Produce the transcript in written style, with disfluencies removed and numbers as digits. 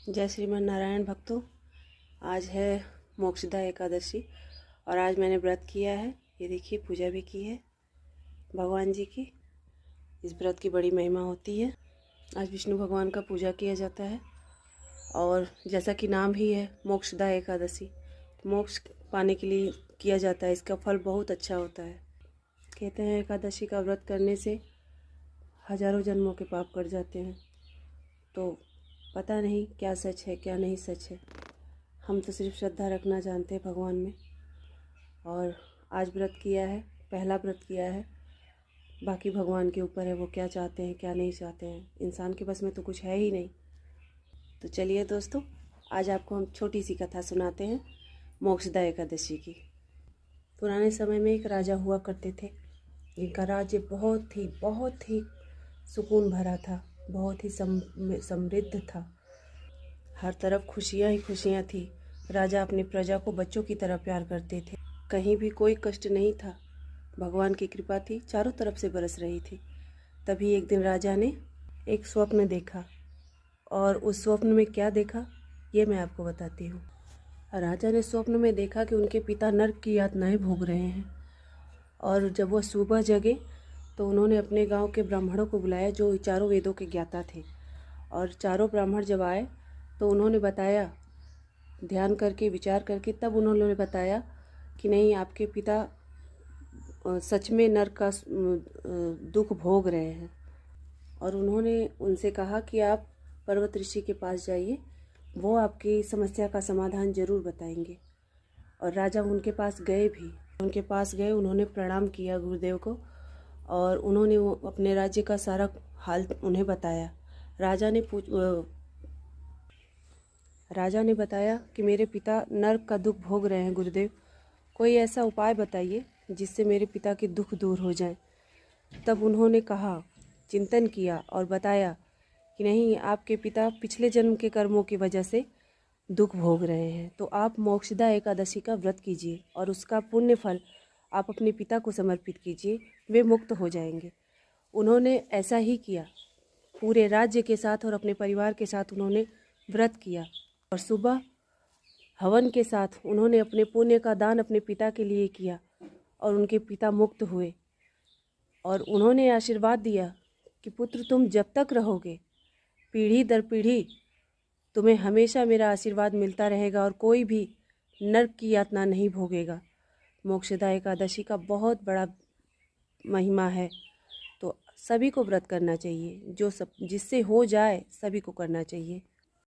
जय श्रीमन नारायण भक्तों, आज है मोक्षदा एकादशी और आज मैंने व्रत किया है। ये देखिए, पूजा भी की है भगवान जी की। इस व्रत की बड़ी महिमा होती है। आज विष्णु भगवान का पूजा किया जाता है और जैसा कि नाम ही है मोक्षदा एकादशी, मोक्ष पाने के लिए किया जाता है। इसका फल बहुत अच्छा होता है। कहते हैं एकादशी का व्रत करने से हजारों जन्मों के पाप कट जाते हैं। तो पता नहीं क्या सच है क्या नहीं सच है। हम तो सिर्फ श्रद्धा रखना जानते हैं भगवान में। और आज व्रत किया है, पहला व्रत किया है। बाकी भगवान के ऊपर है, वो क्या चाहते हैं क्या नहीं चाहते हैं। इंसान के बस में तो कुछ है ही नहीं। तो चलिए दोस्तों, आज आपको हम छोटी सी कथा सुनाते हैं मोक्षदा एकादशी की। पुराने समय में एक राजा हुआ करते थे, जिनका राज्य बहुत ही सुकून भरा था, बहुत ही समृद्ध था। हर तरफ खुशियाँ ही खुशियाँ थी। राजा अपनी प्रजा को बच्चों की तरह प्यार करते थे। कहीं भी कोई कष्ट नहीं था। भगवान की कृपा थी, चारों तरफ से बरस रही थी। तभी एक दिन राजा ने एक स्वप्न देखा, और उस स्वप्न में क्या देखा ये मैं आपको बताती हूँ। राजा ने स्वप्न में देखा कि उनके पिता नर्क की यातनाएं भोग रहे हैं। और जब वह सुबह जगे तो उन्होंने अपने गांव के ब्राह्मणों को बुलाया, जो चारों वेदों के ज्ञाता थे। और चारों ब्राह्मण जब आए तो उन्होंने बताया, ध्यान करके विचार करके तब उन्होंने बताया कि नहीं, आपके पिता सच में नरक का दुख भोग रहे हैं। और उन्होंने उनसे कहा कि आप पर्वत ऋषि के पास जाइए, वो आपकी समस्या का समाधान जरूर बताएंगे। और राजा उनके पास गए भी। उनके पास गए, उन्होंने प्रणाम किया गुरुदेव को, और उन्होंने अपने राज्य का सारा हाल उन्हें बताया। राजा ने बताया कि मेरे पिता नरक का दुख भोग रहे हैं गुरुदेव, कोई ऐसा उपाय बताइए जिससे मेरे पिता के दुख दूर हो जाएं। तब उन्होंने कहा, चिंतन किया और बताया कि नहीं, आपके पिता पिछले जन्म के कर्मों की वजह से दुख भोग रहे हैं, तो आप मोक्षदा एकादशी का व्रत कीजिए और उसका पुण्य फल आप अपने पिता को समर्पित कीजिए, वे मुक्त हो जाएंगे। उन्होंने ऐसा ही किया। पूरे राज्य के साथ और अपने परिवार के साथ उन्होंने व्रत किया, और सुबह हवन के साथ उन्होंने अपने पुण्य का दान अपने पिता के लिए किया, और उनके पिता मुक्त हुए। और उन्होंने आशीर्वाद दिया कि पुत्र, तुम जब तक रहोगे, पीढ़ी दर पीढ़ी तुम्हें हमेशा मेरा आशीर्वाद मिलता रहेगा और कोई भी नरक की यातना नहीं भोगेगा। मोक्षदा एकादशी का बहुत बड़ा महिमा है। तो सभी को व्रत करना चाहिए, जिससे हो जाए सभी को करना चाहिए।